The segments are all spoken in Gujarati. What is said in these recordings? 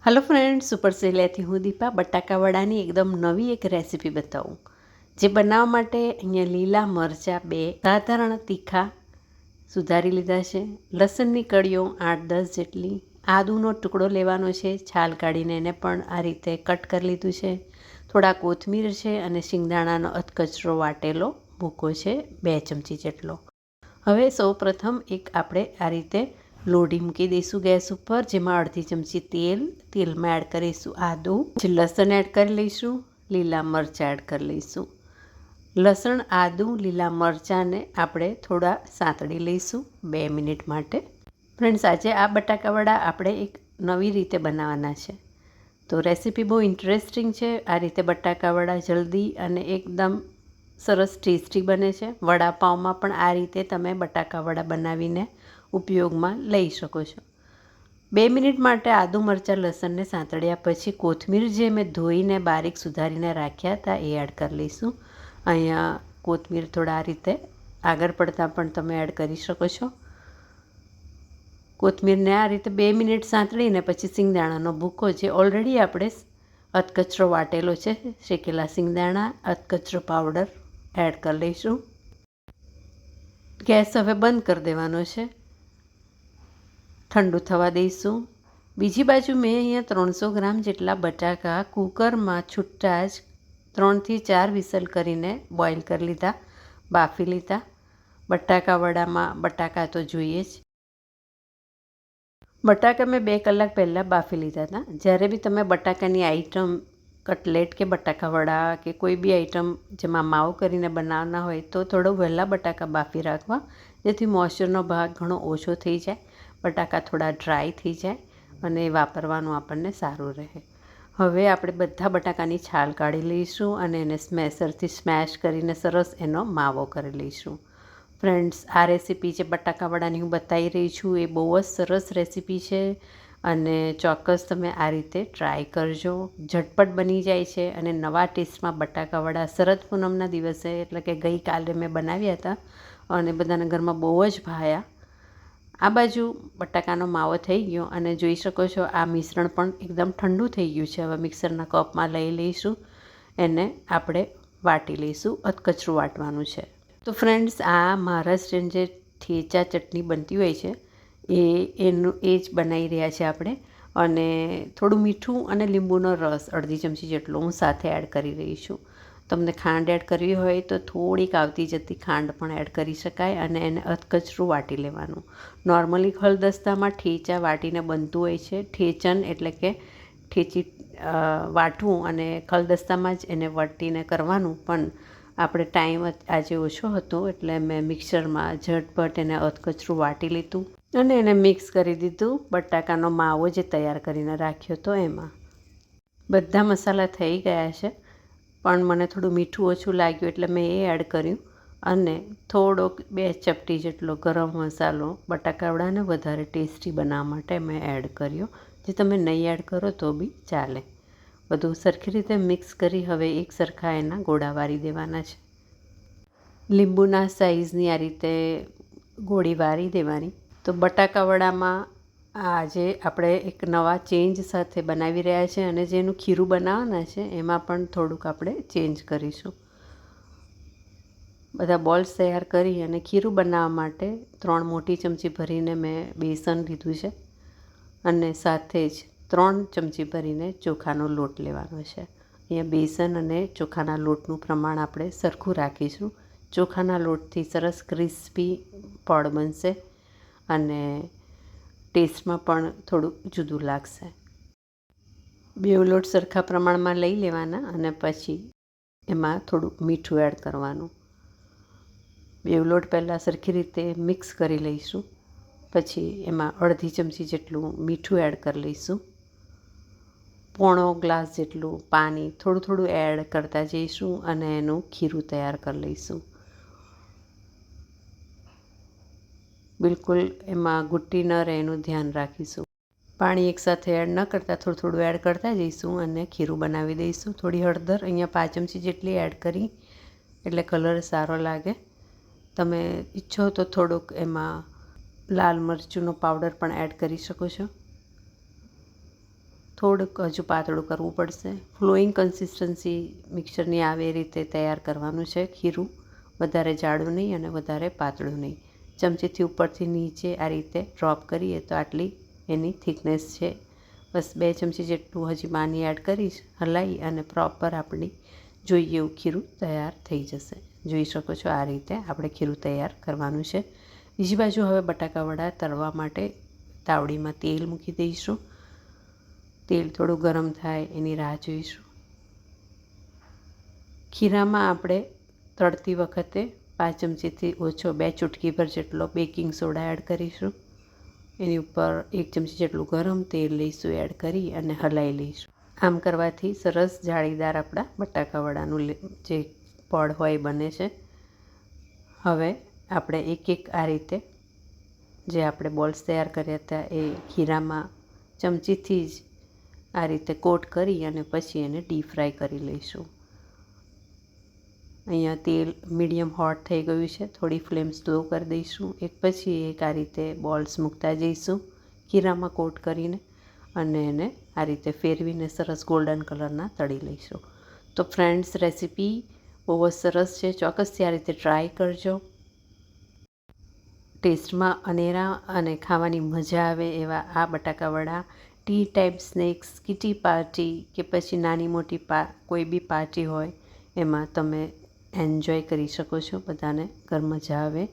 हेलो फ्रेंड्स, सुपर सेलियाથી હું દીપા બટાકા વડાની એકદમ નવી એક રેસીપી બતાવું જે બનાવવા માટે અહીંયા લીલા મરચાં 2 સાધારણ તીખા સુધારી લીધા છે, લસણની કળીઓ 8-10 જેટલી, આદુનો ટુકડો લેવાનો છે, છાલ કાઢીને એને પણ આ રીતે કટ કરી લીધું છે, થોડા કોથમીર છે અને શિંગદાણાનો અધકચરો વાટેલો ભૂકો છે 2 ચમચી જેટલો। હવે સૌપ્રથમ એક આપણે આ રીતે લોઢી મૂકી દઈશું ગેસ ઉપર, જેમાં અડધી ચમચી તેલમાં એડ કરીશું આદું, લસણ એડ કરી લઈશું, લીલા મરચાં એડ કરી લઈશું। લસણ, આદું, લીલા મરચાંને આપણે થોડા સાંતળી લઈશું 2 મિનિટ માટે। ફ્રેન્ડ્સ, આજે આ બટાકા વડા આપણે એક નવી રીતે બનાવવાના છે, તો રેસીપી બહુ ઇન્ટરેસ્ટિંગ છે। આ રીતે બટાકા વડા જલ્દી અને એકદમ સરસ ટેસ્ટી બને છે। વડાપાઉંમાં પણ આ રીતે તમે બટાકા વડા બનાવીને ઉપયોગમાં લઈ શકો છો। 2 મિનિટ માટે આદુ, મરચાં, લસણને સાંતળ્યા પછી કોથમીર જે મેં ધોઈને બારીક સુધારીને રાખ્યા હતા એ એડ કરી લઈશું। અહીંયા કોથમીર થોડા આ રીતે આગળ પડતા પણ તમે એડ કરી શકો છો। કોથમીરને આ રીતે 2 મિનિટ સાંતળીને પછી સિંગદાણાનો ભૂકો, જે ઓલરેડી આપણે અધકચરો વાટેલો છે, શેકેલા સિંગદાણા, અધકચરો પાવડર એડ કરી લઈશું। ગેસ હવે બંધ કરી દેવાનો છે, ઠંડુ થવા દઈશું। બીજી બાજુ મેં અહીંયા 300 ગ્રામ જેટલા બટાકા કુકરમાં છૂટા જ 3થી 4 વિસલ કરીને બોઇલ કરી લીધા, બાફી લીધા। બટાકા વડામાં બટાકા તો જોઈએ જ। બટાકા મેં 2 કલાક પહેલાં બાફી લીધા હતા। જ્યારે બી તમે બટાકાની આઈટમ કટલેટ કે બટાકા વડા કે કોઈ બી આઈટમ જેમાં માવો કરીને બનાવવાના હોય તો થોડો વહેલા બટાકા બાફી રાખવા, જેથી મોઇશ્ચરનો ભાગ ઘણો ઓછો થઈ જાય, બટાકા થોડા ડ્રાય થઈ જાય અને વાપરવાનું આપણને સારું રહે। હવે આપણે બધા બટાકાની છાલ કાઢી લઈશું અને એને સ્મેશરથી સ્મેશ કરીને સરસ એનો માવો કરી લઈશું। ફ્રેન્ડ્સ, આ રેસીપી જે બટાકા વડાની હું બતાવી રહી છું એ બહુ જ સરસ રેસીપી છે અને ચોક્કસ તમે આ રીતે ટ્રાય કરજો। ઝટપટ બની જાય છે અને નવા ટેસ્ટમાં બટાકા વડા શરદ પૂનમના દિવસે, એટલે કે ગઈકાલે મેં બનાવ્યા હતા અને બધાના ઘરમાં બહુ જ ભાયા। આ બાજુ બટાકાનો માવો થઈ ગયો અને જોઈ શકો છો આ મિશ્રણ પણ એકદમ ઠંડુ થઈ ગયું છે। હવે મિક્સરના કપમાં લઈ લઈશું, એને આપણે વાટી લઈશું, અધકચરું વાટવાનું છે। તો ફ્રેન્ડ્સ, આ મહારાષ્ટ્રીયન જે ઠેચા ચટણી બનતી હોય છે એ જ બનાવી રહ્યા છે આપણે, અને થોડું મીઠું અને લીંબુનો રસ અડધી ચમચી જેટલો હું સાથે એડ કરી રહી છું। તમને ખાંડ એડ કરવી હોય તો થોડીક આવતી જતી ખાંડ પણ એડ કરી શકાય અને એને અધકચરું વાટી લેવાનું। નોર્મલી ખલદસ્તામાં ઠેચા વાટીને બનતું હોય છે, ઠેચન એટલે કે ઠેચી વાટવું અને ખલદસ્તામાં જ એને વાટીને કરવાનું, પણ આપણે ટાઈમ આજે ઓછો હતો એટલે મેં મિક્સરમાં ઝટપટ એને અધકચરું વાટી લીધું અને એને મિક્સ કરી દીધું બટાકાનો માવો જે તૈયાર કરીને રાખ્યો હતો એમાં। બધા મસાલા થઈ ગયા છે, પણ મને થોડું મીઠું ઓછું લાગ્યું એટલે મેં એ એડ કર્યું અને થોડોક 2 ચપટી જેટલો ગરમ મસાલો બટાકા વડાને વધારે ટેસ્ટી બનાવવા માટે મેં એડ કર્યો, જે તમે નહીં એડ કરો તો બી ચાલે। બધું સરખી રીતે મિક્સ કરી હવે એક સરખા એના ગોળા વારી દેવાના છે। લીંબુના સાઈઝની આ રીતે ગોળી વારી દેવાની। તો બટાકા વડામાં આજે આપણે એક નવા ચેન્જ સાથે બનાવી રહ્યા છે અને જેનું ખીરું બનાવવાના છે એમાં પણ થોડુંક આપણે ચેન્જ કરીશું। બધા બોલ્સ તૈયાર કરી અને ખીરું બનાવવા માટે 3 મોટી ચમચી ભરીને મેં બેસન લીધું છે અને સાથે જ 3 ચમચી ભરીને ચોખાનો લોટ લેવાનો છે। અહીંયા બેસન અને ચોખાના લોટનું પ્રમાણ આપણે સરખું રાખીશું। ચોખાના લોટથી સરસ ક્રિસ્પી પડ બનશે અને ટેસ્ટમાં પણ થોડું જુદું લાગશે। 2 લોટ સરખા પ્રમાણમાં લઈ લેવાના અને પછી એમાં થોડું મીઠું એડ કરવાનું। 2 લોટ પહેલાં સરખી રીતે મિક્સ કરી લઈશું, પછી એમાં અડધી ચમચી જેટલું મીઠું એડ કરી લઈશું, પોણો ગ્લાસ જેટલું પાણી થોડું થોડું એડ કરતા જઈશું અને એનું ખીરું તૈયાર કરી લઈશું। બિલકુલ એમાં ગુટ્ટી ન રહે એનું ધ્યાન રાખીશું। પાણી એકસાથે એડ ન કરતાં થોડું થોડું એડ કરતા જઈશું અને ખીરું બનાવી દઈશું। થોડી હળદર અહીંયા 5 ચમચી જેટલી એડ કરી એટલે કલર સારો લાગે। તમે ઈચ્છો તો થોડુંક એમાં લાલ મરચુંનો પાવડર પણ એડ કરી શકો છો। થોડુંક હજુ પાતળું કરવું પડશે. ફ્લોઈંગ કન્સિસ્ટન્સી મિક્સરની આવે એ રીતે તૈયાર કરવાનું છે ખીરું. વધારે જાડું નહીં અને વધારે પાતળું નહીં. ચમચીથી ઉપરથી નીચે આ રીતે ડ્રોપ કરીએ તો આટલી એની થિકનેસ છે. બસ 2 ચમચી જેટલું હજી પાણી એડ કરીશ, હલાવી અને પ્રોપર આપણી જોઈએ એવું ખીરું તૈયાર થઈ જશે. જોઈ શકો છો આ રીતે આપણે ખીરું તૈયાર કરવાનું છે. બીજી બાજુ હવે બટાકા વડા તળવા માટે તાવડીમાં તેલ મૂકી દઈશું. તેલ થોડું ગરમ થાય એની રાહ જોઈશું. ખીરામાં આપણે તળતી વખતે 5 ચમચીથી ઓછો 2 ચૂટકી ભર જેટલો બેકિંગ સોડા એડ કરીશું. એની ઉપર 1 ચમચી જેટલું ગરમ તેલ લઈશું, એડ કરી અને હલાવી લઈશું. આમ કરવાથી સરસ જાળીદાર આપણા બટાકા વડાનું જે પડ હોય બને છે. હવે આપણે એક એક આ રીતે જે આપણે બોલ્સ તૈયાર કર્યા હતા એ ખીરામાં ચમચીથી જ આ રીતે કોટ કરી અને પછી એને ડીપ ફ્રાય કરી લઈશું. અહીંયા તેલ મીડિયમ હોટ થઈ ગયું છે. થોડી ફ્લેમ સ્લો કરી દઈશું. એક પછી એક આ રીતે બોલ્સ મૂકતા જઈશું ખીરામાં કોટ કરીને અને એને આ રીતે ફેરવીને સરસ ગોલ્ડન કલરના તળી લઈશું. તો ફ્રેન્ડ્સ, રેસીપી બહુ જ સરસ છે. ચોક્કસથી આ રીતે ટ્રાય કરજો. ટેસ્ટમાં અનેરા અને ખાવાની મજા આવે એવા આ બટાકા વડા T time snacks, kitty party કે પછી નાની મોટી કોઈ બી પાર્ટી હોય એમાં તમે એન્જોય કરી શકો છો. બધાને ઘર મજા આવે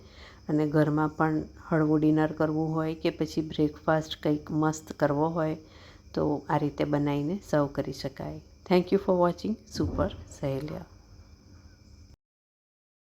અને ઘરમાં પણ હળવું ડિનર કરવું હોય કે પછી બ્રેકફાસ્ટ કંઈક મસ્ત કરવો હોય તો આ રીતે બનાવીને સર્વ કરી શકાય. Thank you for watching super સહેલિયા.